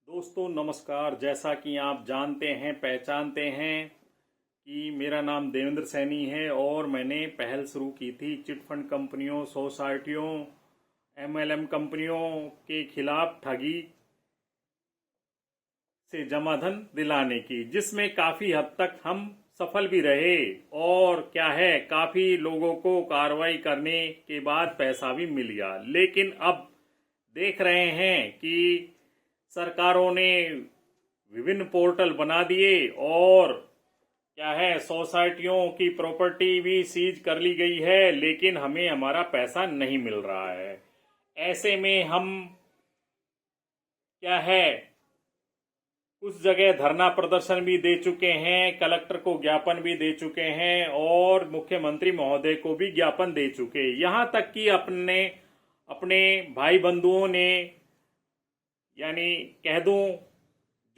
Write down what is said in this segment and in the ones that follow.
दोस्तों नमस्कार। जैसा कि आप जानते हैं पहचानते हैं कि मेरा नाम देवेंद्र सैनी है और मैंने पहल शुरू की थी चिट फंड कंपनियों, सोसाइटियों, एमएलएम कंपनियों के खिलाफ ठगी से जमा धन दिलाने की, जिसमें काफ़ी हद तक हम सफल भी रहे और काफ़ी लोगों को कार्रवाई करने के बाद पैसा भी मिल गया। लेकिन अब देख रहे हैं कि सरकारों ने विभिन्न पोर्टल बना दिए और सोसाइटियों की प्रॉपर्टी भी सीज कर ली गई है, लेकिन हमें हमारा पैसा नहीं मिल रहा है। ऐसे में हम कुछ जगह धरना प्रदर्शन भी दे चुके हैं, कलेक्टर को ज्ञापन भी दे चुके हैं और मुख्यमंत्री महोदय को भी ज्ञापन दे चुके। यहाँ तक कि अपने भाई बंधुओं ने, यानी कह दूं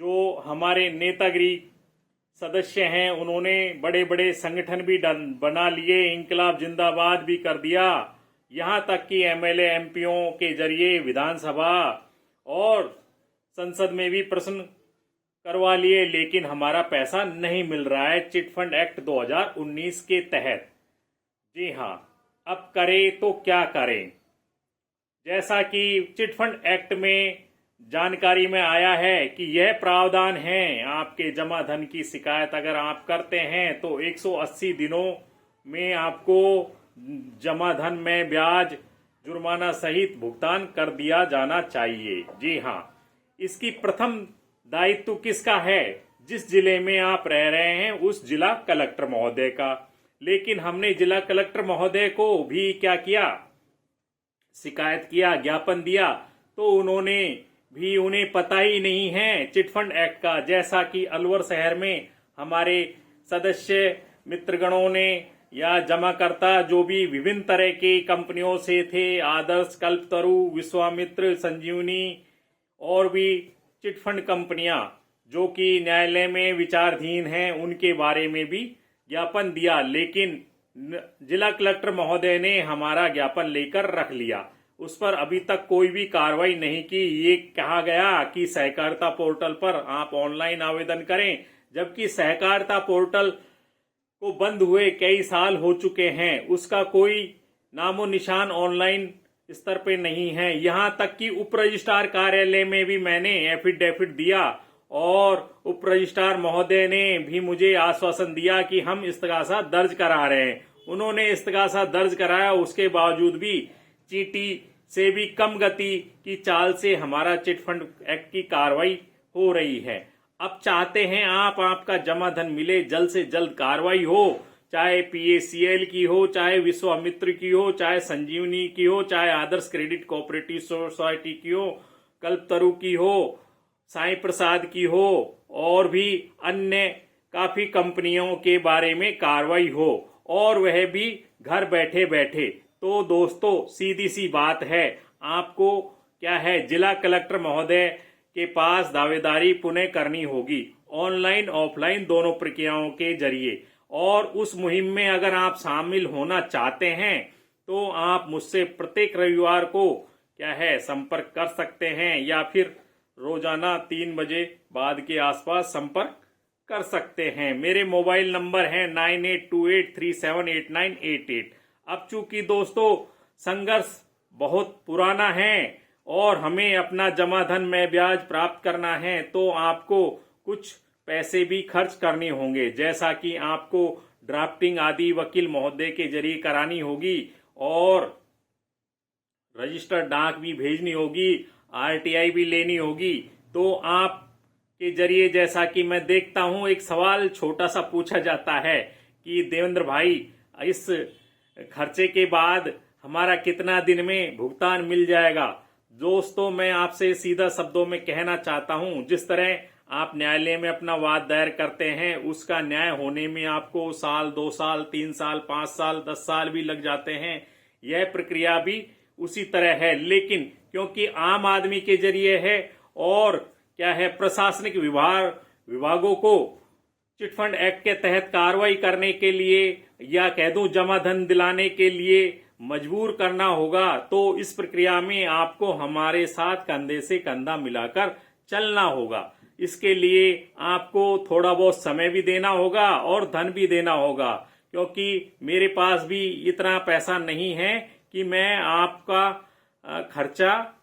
जो हमारे नेतागिरी सदस्य हैं, उन्होंने बड़े बड़े संगठन भी बना लिए, इंकलाब जिंदाबाद भी कर दिया। यहाँ तक कि एमएलए एमपीओ के जरिए विधानसभा और संसद में भी प्रश्न करवा लिए, लेकिन हमारा पैसा नहीं मिल रहा है चिट फंड एक्ट 2019 के तहत। जी हाँ, अब करें तो क्या करें। जैसा कि चिट फंड एक्ट में जानकारी में आया है कि यह प्रावधान है, आपके जमा धन की शिकायत अगर आप करते हैं तो 180 दिनों में आपको जमा धन में ब्याज जुर्माना सहित भुगतान कर दिया जाना चाहिए। जी हाँ, इसकी प्रथम दायित्व किसका है? जिस जिले में आप रह रहे हैं उस जिला कलेक्टर महोदय का। लेकिन हमने जिला कलेक्टर महोदय को भी क्या किया, शिकायत किया, ज्ञापन दिया, तो उन्हें पता ही नहीं है चिट फंड एक्ट का। जैसा कि अलवर शहर में हमारे सदस्य मित्रगणों ने या जमाकर्ता जो भी विभिन्न तरह के कंपनियों से थे, आदर्श, कल्पतरु, विश्वामित्र, संजीवनी और भी चिट फंड कंपनियां जो कि न्यायालय में विचाराधीन हैं, उनके बारे में भी ज्ञापन दिया। लेकिन जिला कलेक्टर महोदय ने हमारा ज्ञापन लेकर रख लिया, उस पर अभी तक कोई भी कार्रवाई नहीं की। ये कहा गया कि सहकारिता पोर्टल पर आप ऑनलाइन आवेदन करें, जबकि सहकारिता पोर्टल को बंद हुए कई साल हो चुके हैं, उसका कोई नामो निशान ऑनलाइन स्तर पे नहीं है। यहाँ तक कि उप रजिस्ट्रार कार्यालय में भी मैंने एफिडेविट दिया और उप रजिस्ट्रार महोदय ने भी मुझे आश्वासन दिया कि हम इस्तगासा दर्ज करा रहे हैं। उन्होंने इस्तगासा दर्ज कराया, उसके बावजूद भी चीटी से भी कम गति की चाल से हमारा चिट फंड एक्ट की कार्रवाई हो रही है। अब चाहते हैं आपका जमा धन मिले, जल्द से जल्द कार्रवाई हो, चाहे पीएसीएल की हो, चाहे विश्वामित्र की हो, चाहे संजीवनी की हो, चाहे आदर्श क्रेडिट कोऑपरेटिव सोसाइटी की हो, कल्पतरु की हो, साईं प्रसाद की हो और भी अन्य काफी कंपनियों के बारे में कार्रवाई हो, और वह भी घर बैठे बैठे। तो दोस्तों सीधी सी बात है, आपको जिला कलेक्टर महोदय के पास दावेदारी पुनः करनी होगी, ऑनलाइन ऑफलाइन दोनों प्रक्रियाओं के जरिए। और उस मुहिम में अगर आप शामिल होना चाहते हैं तो आप मुझसे प्रत्येक रविवार को संपर्क कर सकते हैं, या फिर रोजाना 3 बजे बाद के आसपास संपर्क कर सकते हैं। मेरे मोबाइल नंबर है 9828378988। अब चूंकि दोस्तों संघर्ष बहुत पुराना है और हमें अपना जमा धन में ब्याज प्राप्त करना है, तो आपको कुछ पैसे भी खर्च करने होंगे, जैसा कि आपको ड्राफ्टिंग आदि वकील महोदय के जरिए करानी होगी और रजिस्टर्ड डाक भी भेजनी होगी, आरटीआई भी लेनी होगी। तो आप के जरिए, जैसा कि मैं देखता हूं, एक सवाल छोटा सा पूछा जाता है कि देवेंद्र भाई, इस खर्चे के बाद हमारा कितना दिन में भुगतान मिल जाएगा। दोस्तों मैं आपसे सीधा शब्दों में कहना चाहता हूं, जिस तरह आप न्यायालय में अपना वाद दायर करते हैं, उसका न्याय होने में आपको साल, 2 साल, 3 साल, 5 साल, 10 साल भी लग जाते हैं। यह प्रक्रिया भी उसी तरह है, लेकिन क्योंकि आम आदमी के जरिए है और प्रशासनिक विभागों को चिट फंड एक्ट के तहत कार्रवाई करने के लिए या कह दूं जमा धन दिलाने के लिए मजबूर करना होगा, तो इस प्रक्रिया में आपको हमारे साथ कंधे से कंधा मिलाकर चलना होगा। इसके लिए आपको थोड़ा बहुत समय भी देना होगा और धन भी देना होगा, क्योंकि मेरे पास भी इतना पैसा नहीं है कि मैं आपका खर्चा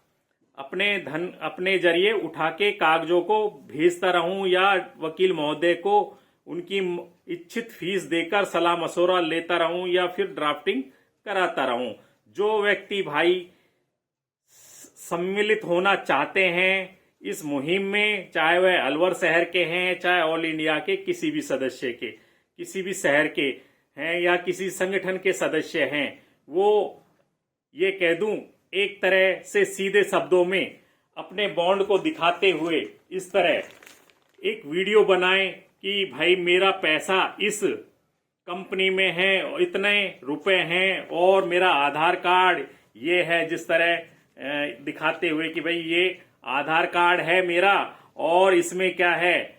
अपने जरिए उठा के कागजों को भेजता रहूं या वकील महोदय को उनकी इच्छित फीस देकर सलाह मशवरा लेता रहूं या फिर ड्राफ्टिंग कराता रहूं। जो व्यक्ति भाई सम्मिलित होना चाहते हैं इस मुहिम में, चाहे वह अलवर शहर के हैं, चाहे ऑल इंडिया के किसी भी सदस्य के, किसी भी शहर के हैं या किसी संगठन के सदस्य हैं, वो ये कह दूं एक तरह से सीधे शब्दों में अपने बॉन्ड को दिखाते हुए इस तरह एक वीडियो बनाएं कि भाई मेरा पैसा इस कंपनी में है, इतने रुपए हैं और मेरा आधार कार्ड ये है, जिस तरह दिखाते हुए कि भाई ये आधार कार्ड है मेरा और इसमें क्या है,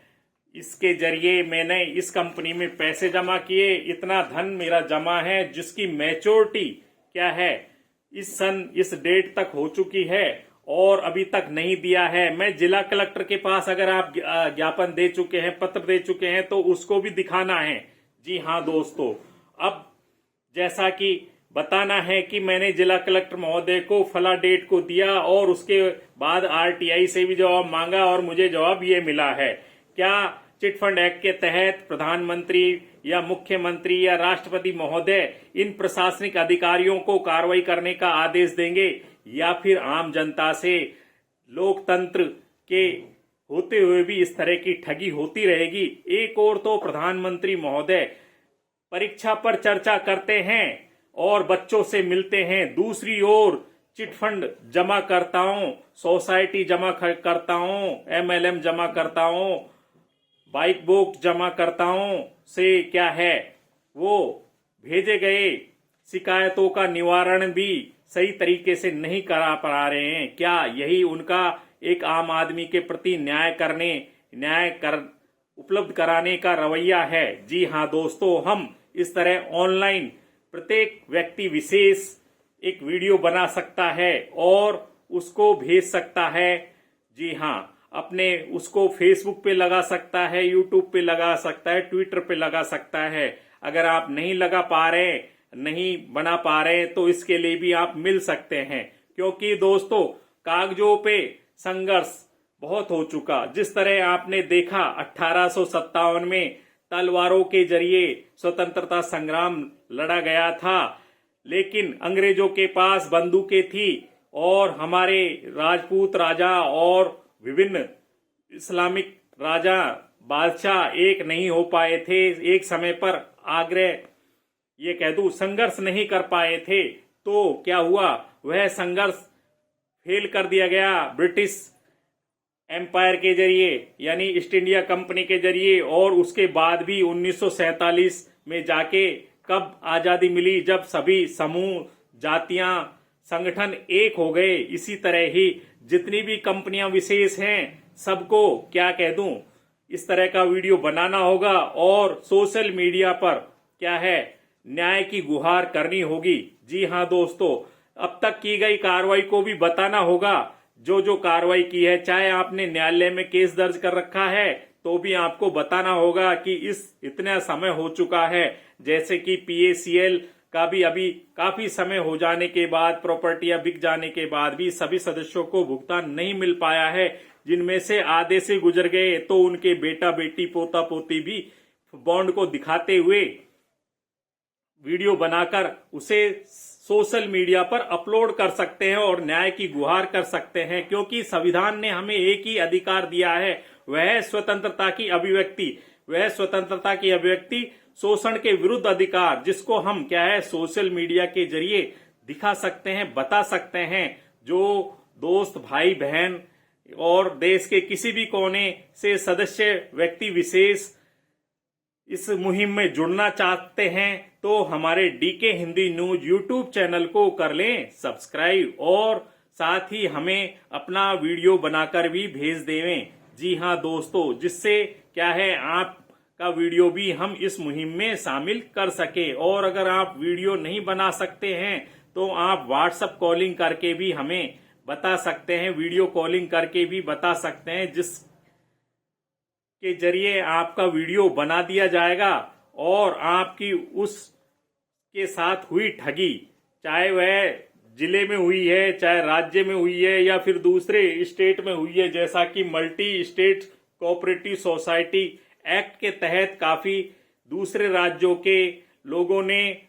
इसके जरिए मैंने इस कंपनी में पैसे जमा किए, इतना धन मेरा जमा है जिसकी मैच्योरिटी क्या है इस डेट तक हो चुकी है और अभी तक नहीं दिया है। मैं जिला कलेक्टर के पास अगर आप ज्ञापन दे चुके हैं, पत्र दे चुके हैं, तो उसको भी दिखाना है। जी हाँ दोस्तों, अब जैसा कि बताना है कि मैंने जिला कलेक्टर महोदय को फला डेट को दिया और उसके बाद आरटीआई से भी जवाब मांगा और मुझे जवाब ये मिला है। क्या चिटफंड एक्ट के तहत प्रधानमंत्री या मुख्यमंत्री या राष्ट्रपति महोदय इन प्रशासनिक अधिकारियों को कार्रवाई करने का आदेश देंगे या फिर आम जनता से लोकतंत्र के होते हुए भी इस तरह की ठगी होती रहेगी? एक ओर तो प्रधानमंत्री महोदय परीक्षा पर चर्चा करते हैं और बच्चों से मिलते हैं, दूसरी ओर चिटफंड जमा करताओं, सोसाइटी जमा करताओं, एमएलएम जमा करताओं, बाइक बुक जमा करताओं से क्या है वो भेजे गए शिकायतों का निवारण भी सही तरीके से नहीं करा पा रहे हैं। क्या यही उनका एक आम आदमी के प्रति न्याय उपलब्ध कराने का रवैया है? जी हाँ दोस्तों, हम इस तरह ऑनलाइन प्रत्येक व्यक्ति विशेष एक वीडियो बना सकता है और उसको भेज सकता है। जी हाँ, अपने उसको फेसबुक पे लगा सकता है, यूट्यूब पे लगा सकता है, ट्विटर पे लगा सकता है। अगर आप नहीं लगा पा रहे, नहीं बना पा रहे, तो इसके लिए भी आप मिल सकते हैं, क्योंकि दोस्तों कागजों पे संघर्ष बहुत हो चुका। जिस तरह आपने देखा 1857 में तलवारों के जरिए स्वतंत्रता संग्राम लड़ा गया था, लेकिन अंग्रेजों के पास बंदूकें थी और हमारे राजपूत राजा और विभिन्न इस्लामिक राजा बादशाह एक नहीं हो पाए थे। एक समय पर ये कह दूं संघर्ष नहीं कर पाए थे, तो क्या हुआ, वह संघर्ष फेल कर दिया गया ब्रिटिश एम्पायर के जरिए, यानी ईस्ट इंडिया कंपनी के जरिए। और उसके बाद भी 1947 में जाके कब आजादी मिली, जब सभी समूह, जातियां, संगठन एक हो गए। इसी तरह ही जितनी भी कंपनियां विशेष हैं सबको क्या कह दूं, इस तरह का वीडियो बनाना होगा और सोशल मीडिया पर क्या है न्याय की गुहार करनी होगी। जी हाँ दोस्तों, अब तक की गई कार्रवाई को भी बताना होगा। जो कार्रवाई की है, चाहे आपने न्यायालय में केस दर्ज कर रखा है तो भी आपको बताना होगा कि इतना समय हो चुका है। जैसे कि PACL का भी अभी काफी समय हो जाने के बाद, प्रॉपर्टियां बिक जाने के बाद भी सभी सदस्यों को भुगतान नहीं मिल पाया है, जिनमें से आधे से गुजर गए, तो उनके बेटा बेटी पोता पोती भी बॉन्ड को दिखाते हुए वीडियो बनाकर उसे सोशल मीडिया पर अपलोड कर सकते हैं और न्याय की गुहार कर सकते हैं। क्योंकि संविधान ने हमें एक ही अधिकार दिया है, वह स्वतंत्रता की अभिव्यक्ति, शोषण के विरुद्ध अधिकार, जिसको हम क्या है सोशल मीडिया के जरिए दिखा सकते हैं, बता सकते हैं। जो दोस्त, भाई बहन और देश के किसी भी कोने से सदस्य व्यक्ति विशेष इस मुहिम में जुड़ना चाहते हैं तो हमारे DK Hindi news YouTube channel को कर लें सब्सक्राइब और साथ ही हमें अपना वीडियो बनाकर भी भेज देवें। जी हाँ दोस्तों, जिससे क्या है आपका वीडियो भी हम इस मुहिम में शामिल कर सके। और अगर आप वीडियो नहीं बना सकते हैं तो आप व्हाट्सएप कॉलिंग करके भी हमें बता सकते हैं, वीडियो कॉलिंग करके भी बता सकते हैं, जिसके जरिए आपका वीडियो बना दिया जाएगा और आपकी उसके साथ हुई ठगी, चाहे वह जिले में हुई है, चाहे राज्य में हुई है या फिर दूसरे स्टेट में हुई है, जैसा कि multi state cooperative society act के तहत काफी दूसरे राज्यों के लोगों ने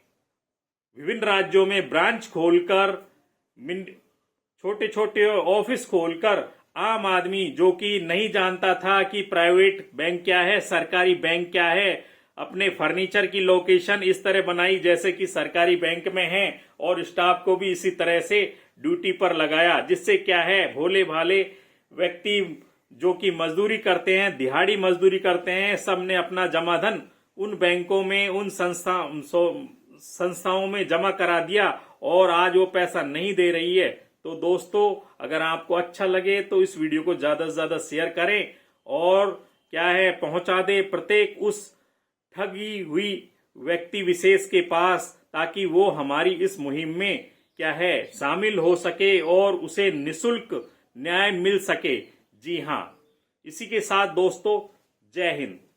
विभिन्न राज्यों में ब्रांच खोलकर, छोटे छोटे ऑफिस खोलकर, आम आदमी जो कि नहीं जानता था कि प्राइवेट बैंक क्या है, सरकारी बैंक क्या है, अपने फर्नीचर की लोकेशन इस तरह बनाई जैसे कि सरकारी बैंक में है और स्टाफ को भी इसी तरह से ड्यूटी पर लगाया, जिससे क्या है भोले भाले व्यक्ति जो कि मजदूरी करते हैं, दिहाड़ी मजदूरी करते हैं, सबने अपना जमा धन उन बैंकों में, उन संस्थाओं में जमा करा दिया और आज वो पैसा नहीं दे रही है। तो दोस्तों, अगर आपको अच्छा लगे तो इस वीडियो को ज्यादा से ज्यादा शेयर करें और क्या है पहुंचा दे प्रत्येक उस ठगी हुई व्यक्ति विशेष के पास, ताकि वो हमारी इस मुहिम में क्या है शामिल हो सके और उसे निशुल्क न्याय मिल सके। जी हाँ, इसी के साथ दोस्तों, जय हिंद।